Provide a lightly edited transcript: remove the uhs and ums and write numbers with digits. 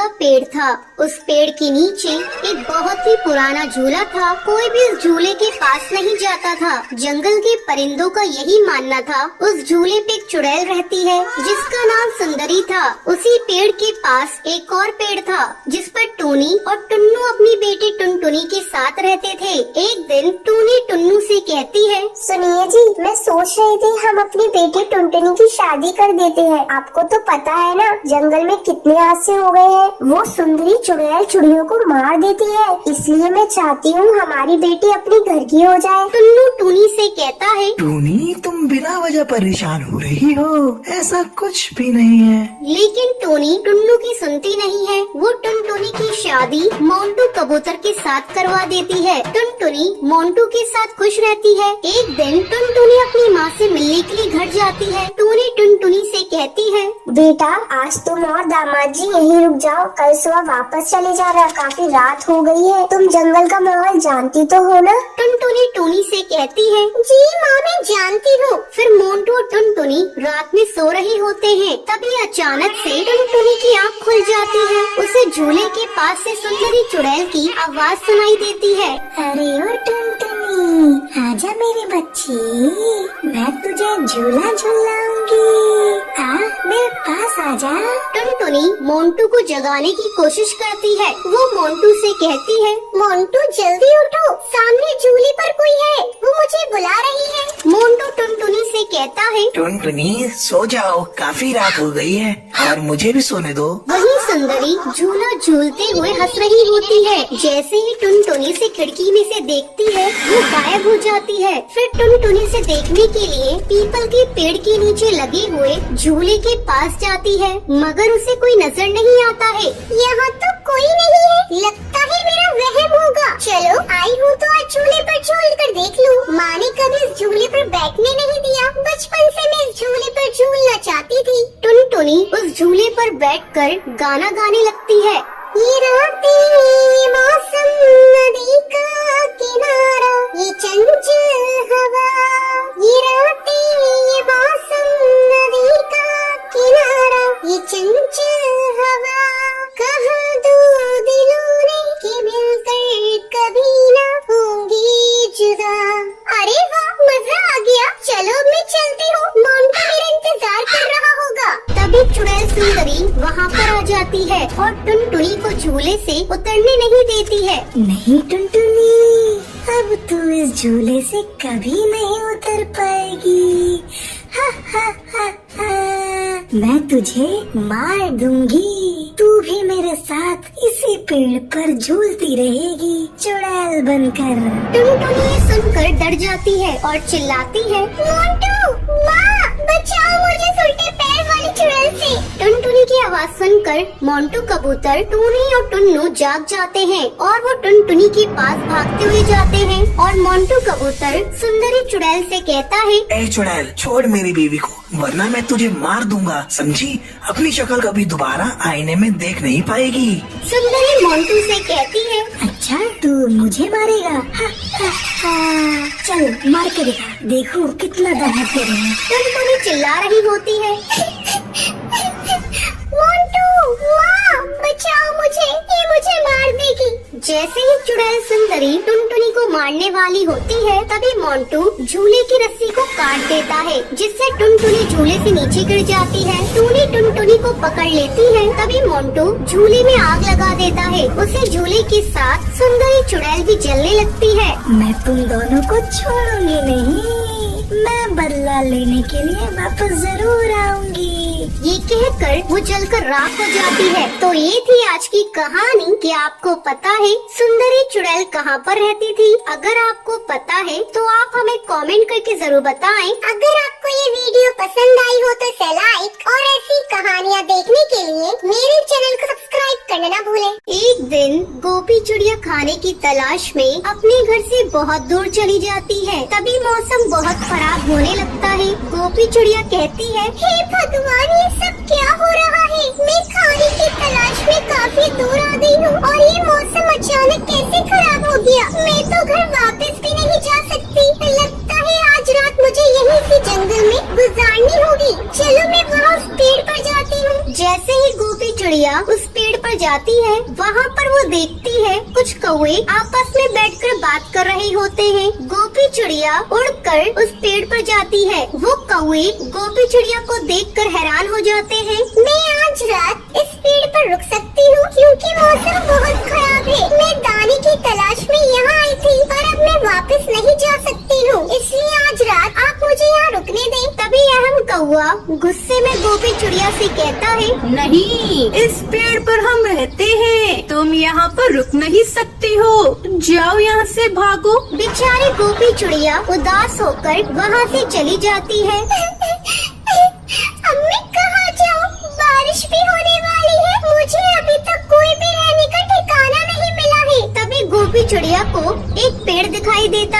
का पेड़ था। उस पेड़ के नीचे एक बहुत ही पुराना झूला था। कोई भी उस झूले के पास नहीं जाता था। जंगल के परिंदों का यही मानना था उस झूले पे एक चुड़ैल रहती है जिसका नाम सुंदरी था। उसी पेड़ के पास एक और पेड़ था जिस पर टूनी और टुन्नू अपनी बेटी टुनटुनी के साथ रहते थे। एक दिन टूनी टुन्नू से कहती है, सुनिए जी, मैं सोच रही थी हम अपनी बेटी टुनटुनी की शादी कर देते हैं। आपको तो पता है ना, जंगल में कितने हादसे हो गए हैं। वो सुंदरी चुड़ैल चिड़ियों को मार देती है, इसलिए मैं चाहती हूँ हमारी बेटी अपने घर की हो जाए। टुन्नू टूनी से कहता है, टूनी तुम बिना वजह परेशान हो रही हो, ऐसा कुछ भी नहीं है। लेकिन टूनी टुन्नू की सुनती नहीं है। वो टुनटुनी की शादी मोंटू कबूतर के साथ करवा देती है। टुनटुनी मोंटू के साथ खुश रहती है। एक दिन टुनटुनी अपनी माँ से मिलने के लिए घर जाती है। टूनी टुनटुनी से कहती है, बेटा आज तुम और दामाद जी यहीं रुक जाओ, कल सुबह वापस चले जाना, काफी रात हो गई है। तुम जंगल का माहौल जानती तो हो ना। टुनटुनी टूनी से कहती है, जी माँ मैं जानती हूँ। फिर मोंटू और टुनटुनी रात में सो रहे होते हैं। तभी अचानक से टुनटुनी की आँख खुल जाती है। उसे झूले के पास से सुंदरी चुड़ैल की आवाज सुनाई देती है। अरे ओ टुनटुनी, आजा मेरी बच्ची, मैं तुझे झूला झूलाऊंगी। मेरे पास आजा। टुनटुनी मोंटू को जगाने की कोशिश करती है। वो मोंटू से कहती है, मोंटू जल्दी उठो, सामने झूले पर कोई है, वो मुझे बुला रही है। मोंटू टुनटुनी से कहता है, टुनटुनी सो जाओ, काफी रात हो गई है और मुझे भी सोने दो। वही सुंदरी झूला झूलते हुए हंस रही होती है। जैसे ही टुनटुनी से खिड़की में से देखती है वो गायब हो जाती है। फिर टुनटुनी से देखने के लिए पीपल के पेड़ के नीचे लगे हुए झूले के पास जाती है, मगर उसे कोई नजर नहीं आता है। यहाँ तो कोई नहीं है, लगता है मेरा वहम होगा। चलो आई हूँ तो आज झूले पर झूल कर देख लूँ। माँ ने कभी इस झूले पर बैठने नहीं दिया, बचपन से मैं इस झूले पर झूलना चाहती थी। टुनटुनी उस झूले पर बैठकर गाना गाने लगती है। ये रातें, ये मौसम, नदी का किनारा, ये चंचल हवा। ये रातें, ये मौसम, नदी का किनारा, ये चंचल हवा। कहा दो दिलों ने कि मिलकर कभी ना होंगी जुदा। अरे वाह, मजा आ गया। चलो मैं चलती हूँ, मोंटू मेरा इंतजार कर रहा होगा। तभी चुड़ैल सुंदरी वहाँ पर आ जाती है और टुनटुनी को झूले से उतरने नहीं देती है। नहीं टुनटुनी, अब तू इस झूले से कभी नहीं उतर पाएगी। हा हा हा हा। मैं तुझे मार दूंगी, तू भी मेरे साथ इसी पेड़ पर झूलती रहेगी चुड़ैल बनकर। टुनटुनी ये सुनकर डर जाती है और चिल्लाती है, मोंटू, माँ, बचाओ मुझे उल्टे पैर वाली चुड़ैल से। टुनटुनी की आवाज सुनकर मोंटू कबूतर टूनी और टुन्नू जाग जाते हैं और वो टुनटुनी के पास भागते हुए जाते हैं। और मोंटू कबूतर सुंदरी चुड़ैल से कहता है, ए चुड़ैल, छोड़ मेरी बीवी को, वरना मैं तुझे मार दूंगा, समझी? अपनी शक्ल कभी दोबारा आईने में देख नहीं पाएगी। सुंदरी मोंटू से कहती है, अच्छा तू मुझे मारेगा? हा, हा, हा। चल मार के दिखा, देखो कितना दम है तेरे में। टुनटुनी चिल्ला रही होती है, मोंटू, माँ, बचाओ मुझे, ये मुझे मार देगी। जैसे ही चुड़ैल सुंदरी टुनटुनी को मारने वाली होती है तभी मोंटू झूले की रस्सी को काट देता है, जिससे टुनटुनी झूले से नीचे गिर जाती है। टूनी टुनटुनी को पकड़ लेती है। तभी मोंटू झूले में आग लगा देता है। उसे झूले के साथ सुंदरी चुड़ैल भी जलने लगती है। मैं तुम दोनों को छोड़ूंगी नहीं, मैं बदला लेने के लिए वापस जरूर आऊंगी। ये कहकर वो जलकर राख हो जाती है। तो ये थी आज की कहानी कि आपको पता है सुंदरी चुड़ैल कहाँ पर रहती थी। अगर आपको पता है तो आप हमें कमेंट करके जरूर बताएं। अगर आपको ये वीडियो पसंद आई हो तो इसे लाइक और ऐसी कहानियाँ देखने के लिए मेरे चैनल को सब्सक्राइब करना ना भूलें। एक दिन गोपी चिड़िया खाने की तलाश में अपने घर से बहुत दूर चली जाती है। तभी मौसम बहुत खराब होने लगता है। गोपी चिड़िया कहती है, हे भगवान, ये सब क्या हो रहा है? मैं खाने की तलाश में काफी दूर आ गई हूँ और ये मौसम अचानक कैसे खराब हो गया? मैं तो घर वापस भी नहीं जा सकती। लगता है आज रात मुझे यहीं से जंगल में गुजारनी होगी। चलो मैं वहाँ उस पेड़ पर जाती हूँ। जैसे ही गोपी चिड़िया उस पेड़ पर जाती है, वहाँ पर वो देखती है कुछ कौवे आपस में बैठकर बात कर रहे होते हैं। गोपी चिड़िया उड़कर उस पेड़ पर जाती है। वो कौवे गोपी चिड़िया को देखकर हैरान हो जाते हैं। मैं आज रात इस पेड़ पर रुक सकती हूँ क्योंकि मौसम बहुत खराब है। मैं दाने की तलाश में यहाँ आई थी पर अब मैं वापस नहीं जा सकती हूँ, इसलिए आज रात आप मुझे यहाँ रुकने दें। तभी अहम कौवा गुस्से में गोपी चिड़िया से कहता है, नहीं, इस पेड़ पर हम रहते हैं, तुम यहाँ पर रुक नहीं सकती हो, जाओ यहाँ से भागो। बेचारी गोपी चिड़िया उदास होकर वहाँ से चली जाती है। अब मैं कहाँ जाऊँ? बारिश भी होने वाली है, मुझे अभी तक कोई भी रहने का ठिकाना नहीं मिला है। तभी गोपी चिड़िया को एक पेड़ दिखाई देता